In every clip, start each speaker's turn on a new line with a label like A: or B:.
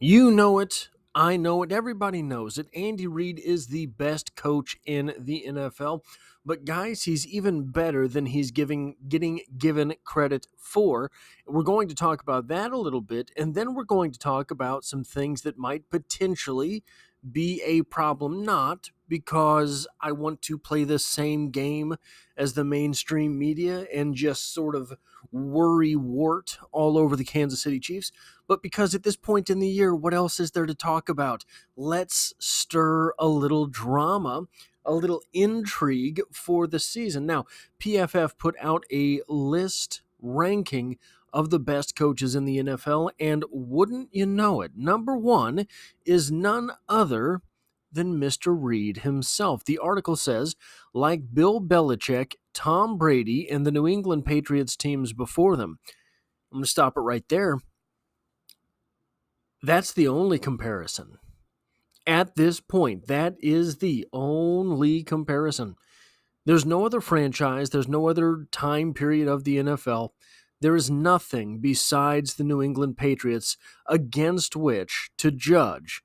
A: You know it. I know it. Everybody knows it. Andy Reid is the best coach in the NFL. But guys, he's even better than he's getting given credit for. We're going to talk about that a little bit, and then we're going to talk about some things that might potentially be a problem. Not because I want to play the same game as the mainstream media and just sort of worry wart all over the Kansas City Chiefs, but because at this point in the year, what else is there to talk about? Let's stir a little drama, a little intrigue for the season. Now, PFF put out a list ranking of the best coaches in the NFL, and wouldn't you know it, number one is none other than Mr. Reid himself. The article says, like Bill Belichick, Tom Brady, and the New England Patriots teams before them. I'm going to stop it right there. That's the only comparison. At this point, that is the only comparison. There's no other franchise, there's no other time period of the NFL. There is nothing besides the New England Patriots against which to judge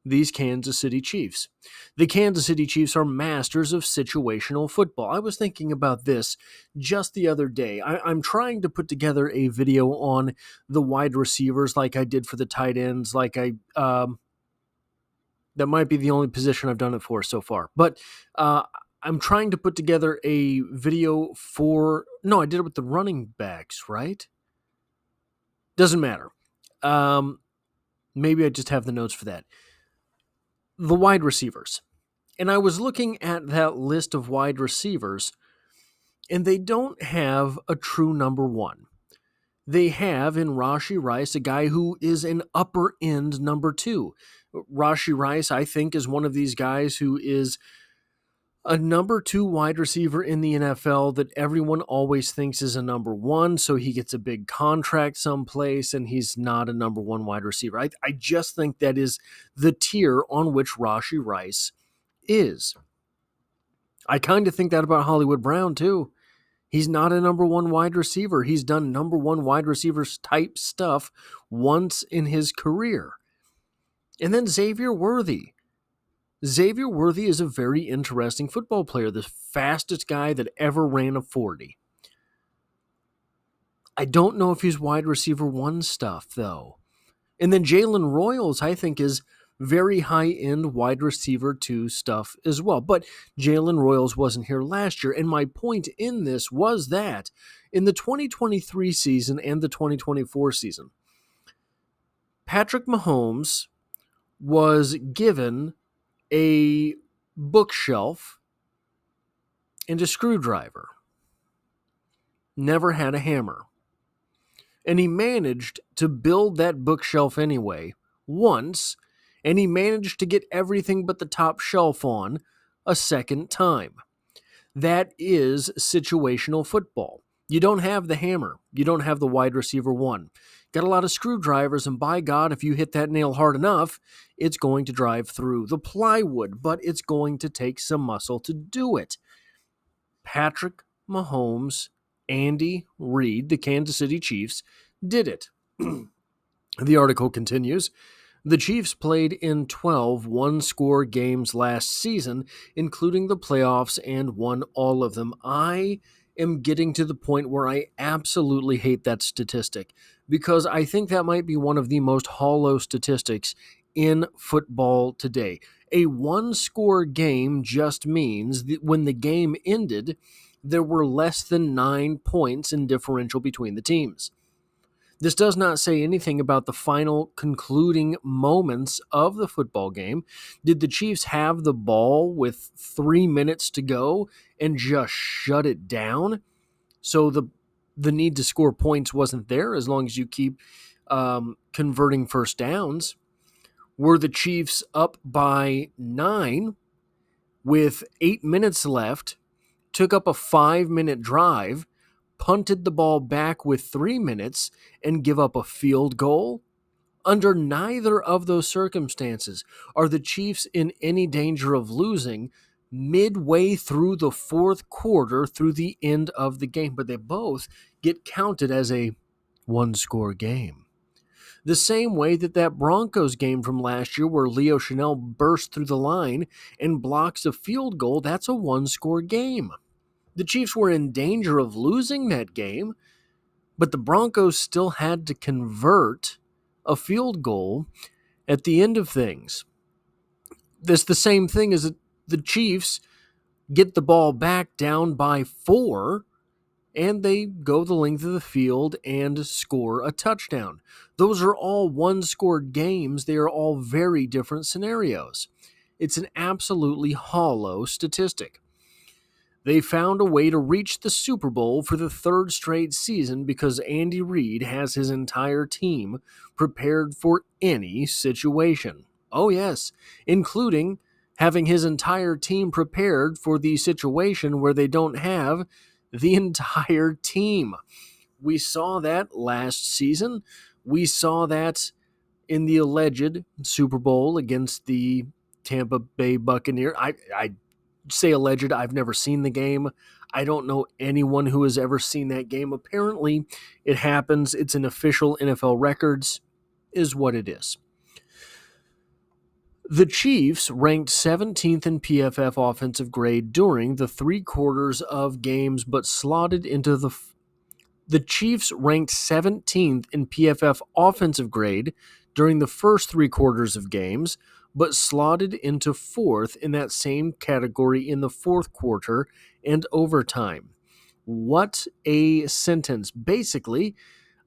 A: these Kansas City Chiefs. The Kansas City Chiefs are masters of situational football. I was thinking about this just the other day. I'm trying to put together a video on the wide receivers like I did for the tight ends, that might be the only position I've done it for so far. But I'm trying to put together a video for... No, I did it with the running backs, right? Doesn't matter. Maybe I just have the notes for that. The wide receivers. And I was looking at that list of wide receivers, and they don't have a true number one. They have in Rashee Rice a guy who is an upper end number two. Rashee Rice, I think, is one of these guys who is a number two wide receiver in the NFL that everyone always thinks is a number one, so he gets a big contract someplace and he's not a number one wide receiver. I just think that is the tier on which Rashee Rice is. I kind of think that about Hollywood Brown, too. He's not a number one wide receiver. He's done number one wide receiver type stuff once in his career. And then Xavier Worthy. Xavier Worthy is a very interesting football player, the fastest guy that ever ran a 40. I don't know if he's wide receiver one stuff, though. And then Jalen Royals, I think, is very high-end wide receiver two stuff as well. But Jalen Royals wasn't here last year, and my point in this was that in the 2023 season and the 2024 season, Patrick Mahomes was given a bookshelf and a screwdriver. Never had a hammer. And he managed to build that bookshelf anyway, once, and he managed to get everything but the top shelf on a second time. That is situational football. You don't have the hammer. You don't have the wide receiver one. Got a lot of screwdrivers, and by God, if you hit that nail hard enough, it's going to drive through the plywood, but it's going to take some muscle to do it. Patrick Mahomes, Andy Reid, the Kansas City Chiefs, did it. The article continues. The Chiefs played in 12 one-score games last season, including the playoffs, and won all of them. I am getting to the point where I absolutely hate that statistic because I think that might be one of the most hollow statistics in football today. A one-score game just means that when the game ended, there were less than 9 points in differential between the teams. This does not say anything about the final concluding moments of the football game. Did the Chiefs have the ball with 3 minutes to go and just shut it down? So the need to score points wasn't there as long as you keep converting first downs. Were the Chiefs up by 9 with 8 minutes left, took up a 5-minute drive, punted the ball back with 3 minutes, and give up a field goal? Under neither of those circumstances are the Chiefs in any danger of losing midway through the fourth quarter through the end of the game, but they both get counted as a one-score game. The same way that Broncos game from last year where Leo Chanel burst through the line and blocks a field goal, that's a one-score game. The Chiefs were in danger of losing that game, but the Broncos still had to convert a field goal at the end of things. It's the same thing as the Chiefs get the ball back down by 4, and they go the length of the field and score a touchdown. Those are all one-score games. They are all very different scenarios. It's an absolutely hollow statistic. They found a way to reach the Super Bowl for the 3rd straight season because Andy Reid has his entire team prepared for any situation. Oh yes, including having his entire team prepared for the situation where they don't have the entire team. We saw that last season. We saw that in the alleged Super Bowl against the Tampa Bay Buccaneers. I say alleged. I've never seen the game. I don't know anyone who has ever seen that game. Apparently, it happens. It's an official NFL records, is what it is. The Chiefs ranked 17th in PFF offensive grade during the 3 quarters of games, but slotted into the Chiefs ranked 17th in PFF offensive grade during the first 3 quarters of games, but slotted into 4th in that same category in the 4th quarter and overtime. What a sentence. Basically,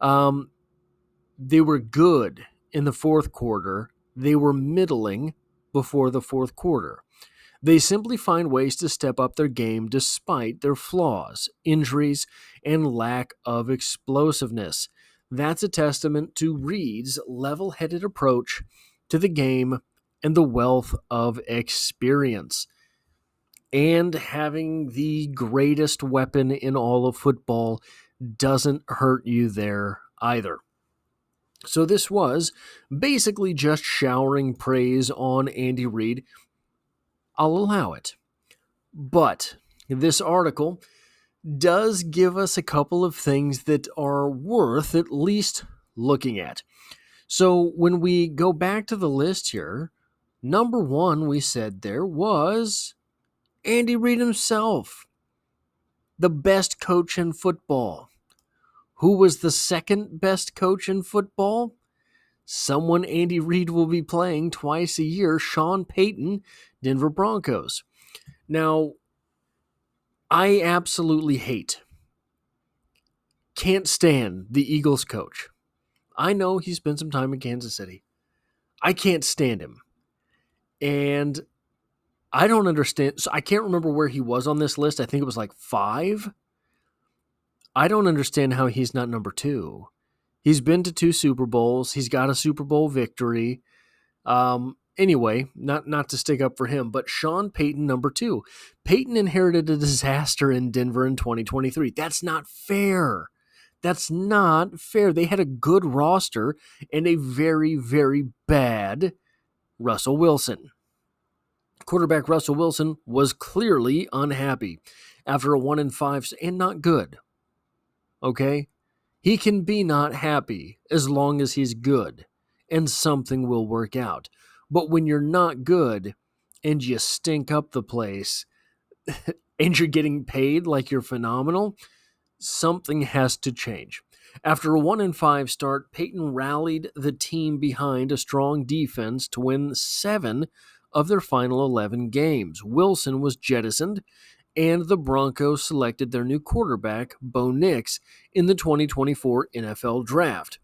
A: they were good in the 4th quarter. They were middling before the 4th quarter. They simply find ways to step up their game despite their flaws, injuries, and lack of explosiveness. That's a testament to Reid's level-headed approach to the game and the wealth of experience. And having the greatest weapon in all of football doesn't hurt you there either. So this was basically just showering praise on Andy Reid. I'll allow it. But this article does give us a couple of things that are worth at least looking at. So when we go back to the list here, number 1 we said there was Andy Reid himself, the best coach in football. Who was the second best coach in football? Someone Andy Reid will be playing twice a year, Sean Payton, Denver Broncos. Now, I absolutely can't stand the Eagles coach. I know he spent some time in Kansas City. I can't stand him. And I don't understand. So I can't remember where he was on this list. I think it was like 5. I don't understand how he's not number 2. He's been to 2 Super Bowls. He's got a Super Bowl victory. Anyway, not to stick up for him, but Sean Payton, number 2. Payton inherited a disaster in Denver in 2023. That's not fair. That's not fair. They had a good roster and a very, very bad Russell Wilson. Quarterback Russell Wilson was clearly unhappy after a 1-5 and not good. Okay? He can be not happy as long as he's good, and something will work out. But when you're not good and you stink up the place and you're getting paid like you're phenomenal, something has to change. After a 1-5 start, Payton rallied the team behind a strong defense to win 7 of their final 11 games. Wilson was jettisoned, and the Broncos selected their new quarterback, Bo Nix, in the 2024 NFL Draft.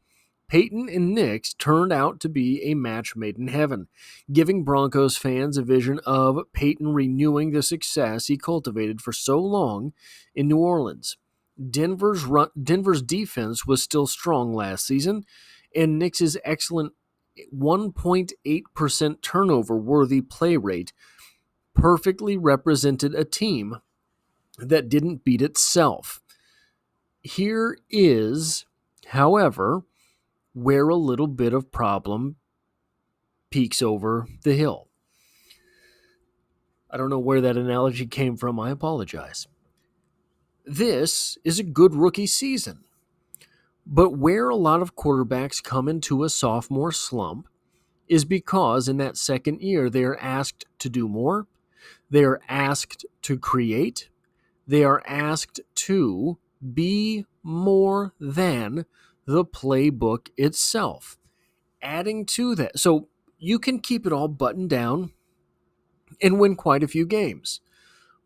A: Payton and Nix turned out to be a match made in heaven, giving Broncos fans a vision of Payton renewing the success he cultivated for so long in New Orleans. Denver's defense was still strong last season, and Nix's excellent 1.8% turnover-worthy play rate perfectly represented a team that didn't beat itself. Here is, however, where a little bit of problem peeks over the hill. I don't know where that analogy came from. I apologize. This is a good rookie season. But where a lot of quarterbacks come into a sophomore slump is because in that second year they are asked to do more, they are asked to create, they are asked to be more than the playbook itself. Adding to that, so you can keep it all buttoned down and win quite a few games.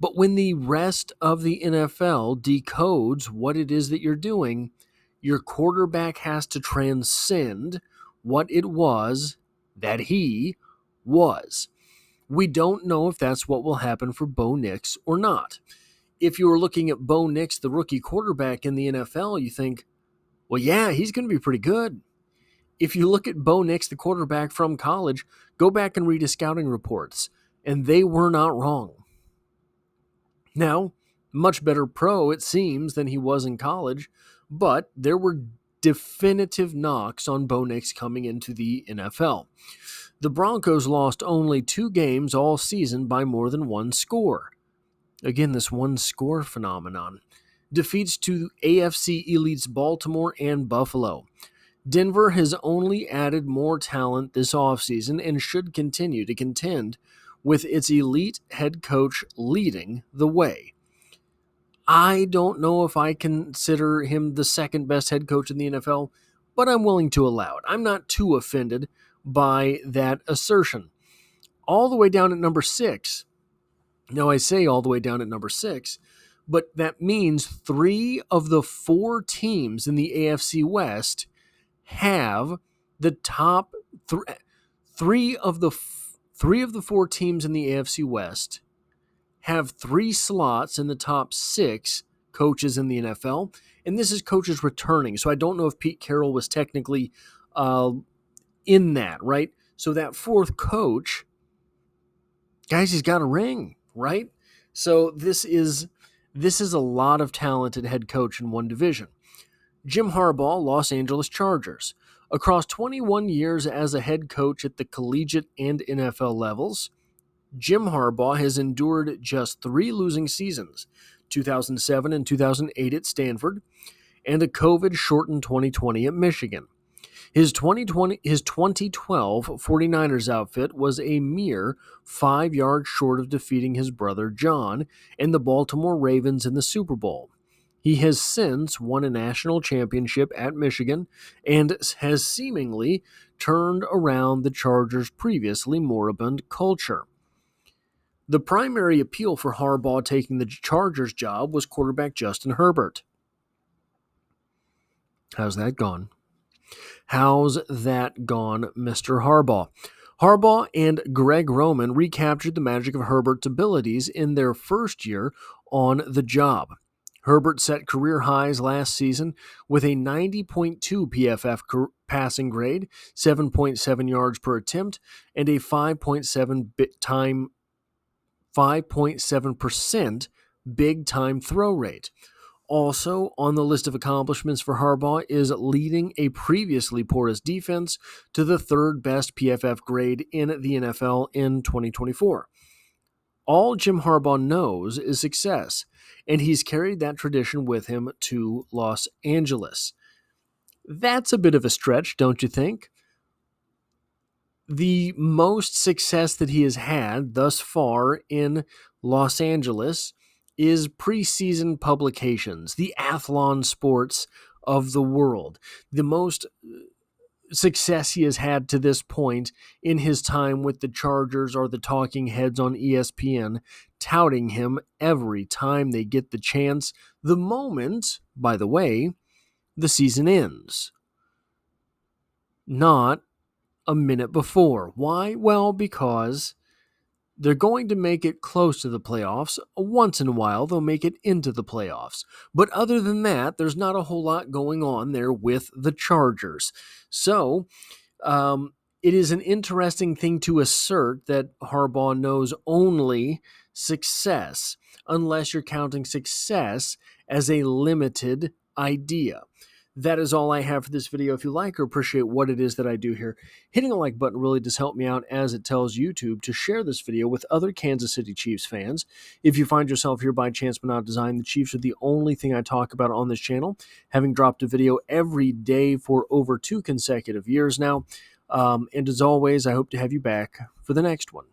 A: But when the rest of the NFL decodes what it is that you're doing, your quarterback has to transcend what it was that he was. We don't know if that's what will happen for Bo Nix or not. If you were looking at Bo Nix, the rookie quarterback in the NFL, you think, well, yeah, he's going to be pretty good. If you look at Bo Nix, the quarterback from college, go back and read his scouting reports, and they were not wrong. Now, much better pro, it seems, than he was in college, but there were definitive knocks on Bo Nix coming into the NFL. The Broncos lost only 2 games all season by more than 1 score. Again, this 1 score phenomenon. Defeats to AFC elites Baltimore and Buffalo. Denver has only added more talent this offseason and should continue to contend with its elite head coach leading the way. I don't know if I consider him the second best head coach in the NFL, but I'm willing to allow it. I'm not too offended by that assertion. All the way down at number 6. Now, I say all the way down at number 6, but that means 3 of the 4 teams in the AFC West have the top 3 of the 4 teams in the AFC West have 3 slots in the top 6 coaches in the NFL, and this is coaches returning. So I don't know if Pete Carroll was technically in that, right? So that 4th coach, guys, he's got a ring, right? So this is a lot of talented head coach in one division. Jim Harbaugh, Los Angeles Chargers. Across 21 years as a head coach at the collegiate and NFL levels, Jim Harbaugh has endured just 3 losing seasons, 2007 and 2008 at Stanford, and a COVID-shortened 2020 at Michigan. His 2012 49ers outfit was a mere 5 yards short of defeating his brother John and the Baltimore Ravens in the Super Bowl. He has since won a national championship at Michigan and has seemingly turned around the Chargers' previously moribund culture. The primary appeal for Harbaugh taking the Chargers job was quarterback Justin Herbert. How's that gone? How's that gone, Mr. Harbaugh? Harbaugh and Greg Roman recaptured the magic of Herbert's abilities in their first year on the job. Herbert set career highs last season with a 90.2 PFF passing grade, 7.7 yards per attempt, and a 5.7% big-time throw rate. Also on the list of accomplishments for Harbaugh is leading a previously porous defense to the 3rd best PFF grade in the NFL in 2024. All Jim Harbaugh knows is success, and he's carried that tradition with him to Los Angeles. That's a bit of a stretch, don't you think? The most success that he has had thus far in Los Angeles is preseason publications, the Athlon Sports of the world. The most success he has had to this point in his time with the Chargers are the talking heads on ESPN, touting him every time they get the chance, the moment, by the way, the season ends. Not a minute before. Why? Well, because they're going to make it close to the playoffs. Once in a while, they'll make it into the playoffs. But other than that, there's not a whole lot going on there with the Chargers. So, it is an interesting thing to assert that Harbaugh knows only success, unless you're counting success as a limited idea. That is all I have for this video. If you like or appreciate what it is that I do here, hitting a like button really does help me out, as it tells YouTube to share this video with other Kansas City Chiefs fans. If you find yourself here by chance but not design, the Chiefs are the only thing I talk about on this channel, having dropped a video every day for over 2 consecutive years now. And as always, I hope to have you back for the next one.